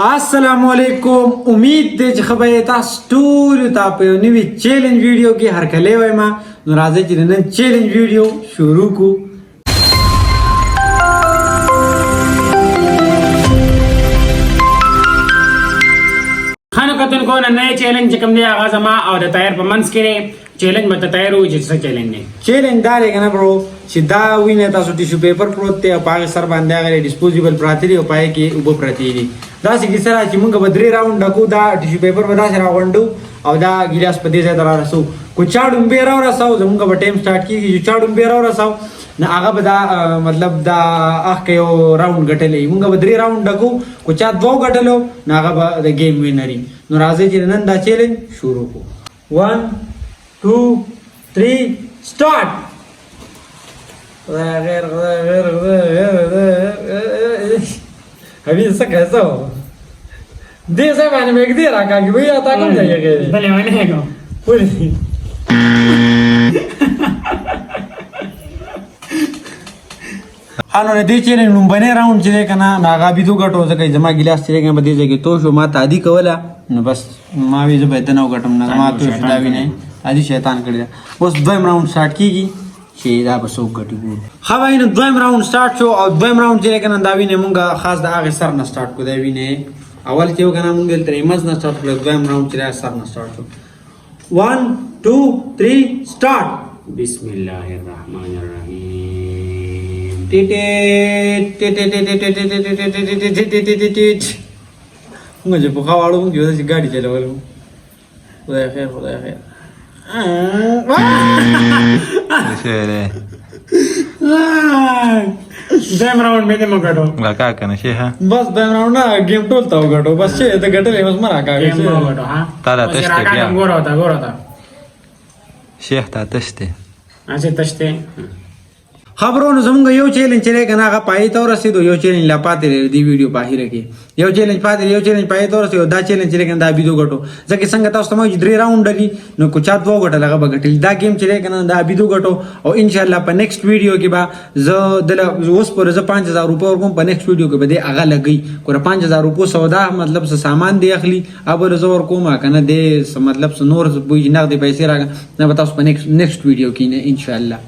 अस्सलाम वालेकुम। उम्मीद दे چې خبره تاسو ټول ته په یو نوی چیلنج ویډیو کې هرکلی وایم. نو راځئ چې نن چیلنج ویډیو شروع کو. خانو کتن کو نن چیلنج کوم دی آغاز ما او د تایر په منځ کې چیلنج مته تایر و چې څه چیلنج دی. چیلنج دا دی کنه برو چې دا وینه تاسو ټیشو پیپر پروت دی او په هغه سر باندې هغه ډیسپوزیبل پراته دی او پای کې اوبه پراته دي. دا چې سره چې موږ به 3 راوند ډکو دا ټیشو پیپر به دا سره غونډو او دا ګلاس په دې ځای درا رسو کو چاډم به را رسو زموږ به ټایم سٹارټ کیږي چې چاډم به را رسو نه هغه به دا مطلب دا اخ یو راوند غټلې موږ به 3 راوند ډکو کو چا دوه غټلو نه هغه به د گیم وینري. نو راځي چې نن دا چیلنج شروع کو. 1 2 3 start. अभी ऐसा कैसा हो दे से मैंने मेक दिया रखा कि भैया आता कौन जाएगा भले मैंने को पूरी हानो दे चेले नंबने राउंड चले कना नागा भी तो गटो सके जमा गिलास चले के बदे जगे तो शो मा तादी कवला न बस मा भी जब इतना गटम ना मा तो शदा भी नहीं आदि शैतान कर दिया बस दोम राउंड स्टार्ट कीगी شي دا به څوک ګټي ګورو. ښه وای نو دویم راوند سٹارټ شو او دویم راوند چې کنه دا وینه مونږه خاص د هغه سر نه سٹارټ کو دا وینه اول چې کنه مونږ دلته ایمز نه سٹارټ کړو دویم راوند چې سر نه سٹارټ شو. 1 2 3 سٹارټ. بسم الله الرحمن الرحیم. ټټ موږ په خواړو موږ یو ځای ګاډي چلولو. خدای خیر خدای خیر. دیم راوند مې دې مګړو کا کنه شي ها بس دیم راوند نه گیم ټول تا وګټو بس چې د ګټلې بس مرا کا گیم وګړو ها تعالی تشته بیا ګورو تا شیخ تا تشته اچھا تشته خبرونو زمونږ یو چیلنج چره کنه هغه پای ته ورسېدو یو چیلنج لا پاتې دی ویډیو باهر کې یو چیلنج پاتې یو چیلنج پای ته ورسېدو دا چیلنج چره کنه دا بيدو غټو ځکه څنګه تاسو ته 3 راوند لري نو کو چا دوه غټه لګه بغټل دا گیم چره کنه دا بيدو غټو او ان شاء الله په نیکسټ ویډیو کې به زه د اوس پر زه 5000 روپے ورکوم په نیکسټ ویډیو کې به دې هغه لګي کور 5000 روپے سودا مطلب څه سامان دی اخلي ابل زه ورکوم کنه دې مطلب څه نور بوج نقد پیسې راغ نه به تاسو په نیکسټ ویډیو کې ان شاء الله.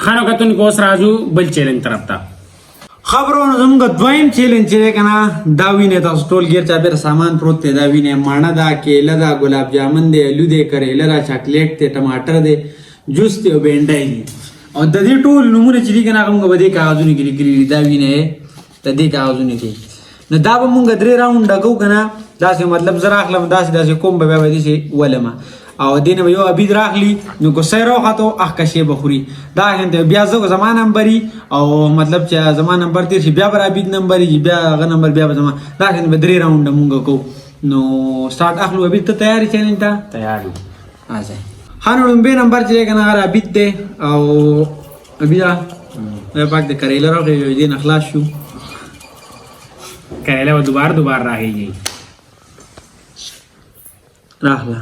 خانو کتن کو سراجو بل چیلنج طرف تا خبرونو زموږ دویم چیلنج چې کنه دا وینه تاسو ټول غیر چا بیر سامان پروت دی دا وینه ماڼه دا کېله دا ګلاب جامن دی الو دی کریله دا چاکلیټ دی ټماټر دی جوس دی او بینډای دی او د دې ټول نمونه چې کنه هغه به دې کاغذونه کې لیکلي دا وینه ته دې کاغذونه کې نو دا به مونږ 3 راوند ډکو کنه دا څه مطلب زرا اخلم دا څه کوم به به دې ولما او دین به یو ابي راغلی نو کو سیرو خاطو اخ کشي بخوري دا هند بیا زو زمان نمبري او مطلب چې زمان نمبر تیر شي بیا بر ابي نمبري بیا غ نمبر بیا زمان دا هند به 3 راوند مونږ کو نو سٹارټ اخلو ابي ته تیاری چینل ته تیار اځه هانو به نمبر چې کنه غره ابي ته او ابي دا پاک د کریلا راغی دین اخلاص شو کریلا و دوباره راهیږي راغلا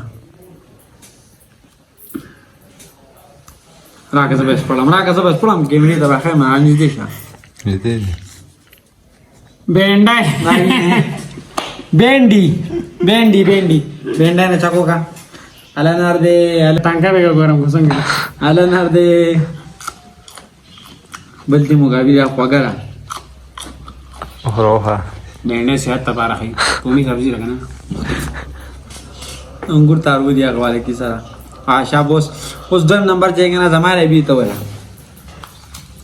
راکه زبې سپړم ګیمری ته راخه ما انځ دي شه دې بینډای بینډي نه چاکو کا الا نار دې الا ټانګه به ګورم څنګه الا نار دې بلتی مغاوی را خوګرا روها بینډای صحت لپاره ښه کومي سبزی راکنه انګور تارو دی هغه کی سره آشا بوس اوس دویم نمبر چې کنه زماره بي ته ولا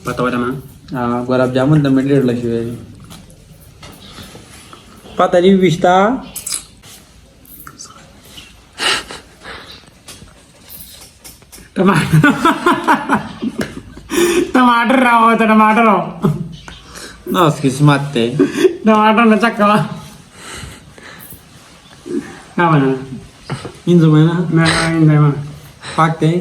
پته ولا ما ګلاب جامن د میډریټ لشي پته دی وشتا टमाटर राव टमाटर نو اس قسمت ته टमाटर न चक्का ना बना इंजो में ना नहीं ना पाकते हैं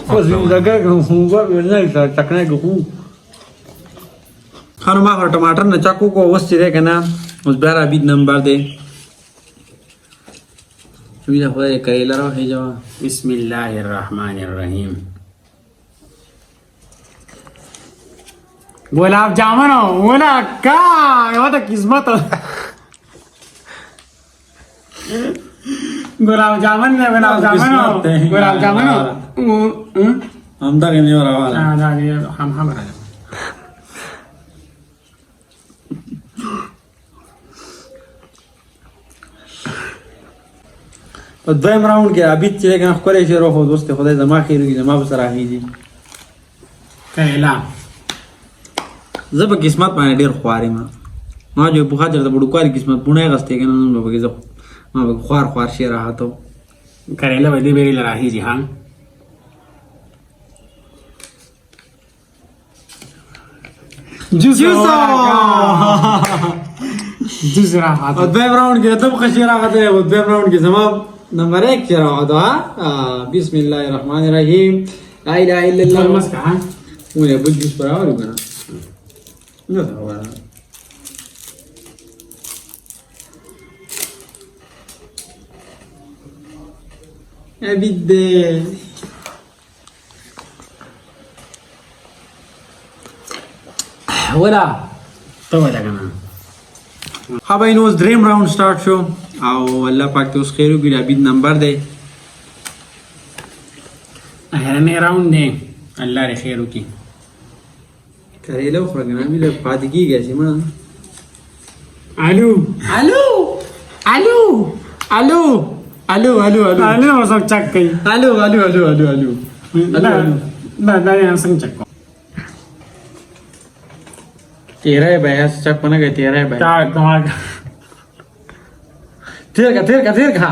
बस लगा हुआ नहीं चकने को हूँ खाना मार टमाटर न चाकू को वस्ती दे कहना उस बार अभी नंबर दे अभी ना होए करेला रहो है जवा बिस्मिल्लाहिर्रहमानिर्रहीम गुलाब जामुन बोला का एवढा किस्मत गुलाब जामुन ने गुलाब किस्मत है। जामुन गुलाब जामुन हम तक नहीं हो रहा हम دویم راوند کې عبید چې کنه خوري شي روح دوست خدای زما خیر کی زما بسره هیږي کایلا زب قسمت باندې ډیر خواري ما جو په خاطر د بډو کوالي قسمت بونه غسته کنه نو به زه ما به خوار شي راحتو کریلا ودی بیری لراهی جی ها جوس راحت او دویم راوند کې ته خشي راغته او دویم راوند کې زما نمبر 1 چې راغته بسم الله الرحمن الرحیم لا اله الا الله مسکه ها ولې بجوس پر اورو کنه نو دا وره عبید ولا تو ولا کنه ها به نو دریم راوند سٹارټ شو او الله پاک ته اوس خیر وکړي عبید نمبر دی هرنه راوند دی الله ری خیر وکي کریله خو کنه مې له پاتې کیږي چې ما الو الو الو الو الو الو الو الو وسم چک کئی الو الو الو الو الو دا نه سم چک तेरा है भैया चक पना गए तेरा है भैया تا کما तेर का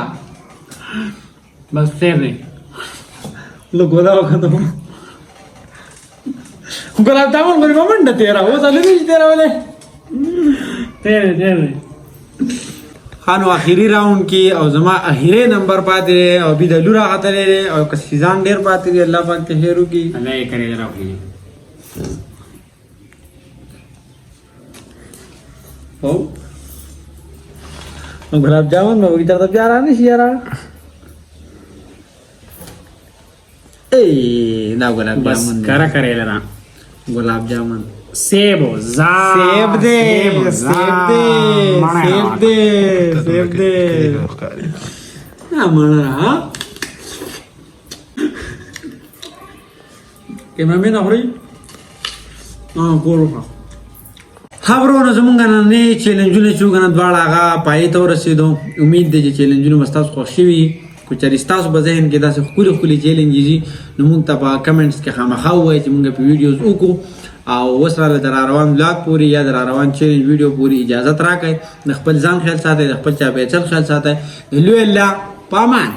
बस फेर रे लो गोदा रखा तो गुलाब जामुन मेरी मम्मी तेरा वो चले नहीं तेरा वाले तेरे खानो आखिरी राउंड की और जमा आखिरी नंबर पाते रहे और अभी दलू रहा रहे और सीजन डेर पाते रहे अल्लाह पाक के शेरू की अल्लाह ये करे जरा अपनी हो गुलाब जामुन में वही तरह प्यारा नहीं शियारा ए ना गुलाब बस जामुन करा करे जरा गुलाब जामुन सेब जा सेब दे ना मना हाँ कैमरामैन ना हो रही हाँ गोरो हाँ خبرونه زمونږ نن نه چیلنجونه چې وګڼه دواړه هغه پای ته ورسېدو امید دی چې چیلنجونه به ستاسو خوښ شوي کو چېرې ستاسو به ذهن کې داسې ښکلي چیلنج دي نو موږ ته په کمنټس کې خامخا ووایئ چې موږ په ویډیوز وکړو او اوس راله د راروان بلاګ پورې یا د راروان چیلنج ویډیو پورې اجازت راکړئ د خپل ځان خیال ساتئ د خپل چاپېریال خیال ساتئ د لوی الله په امان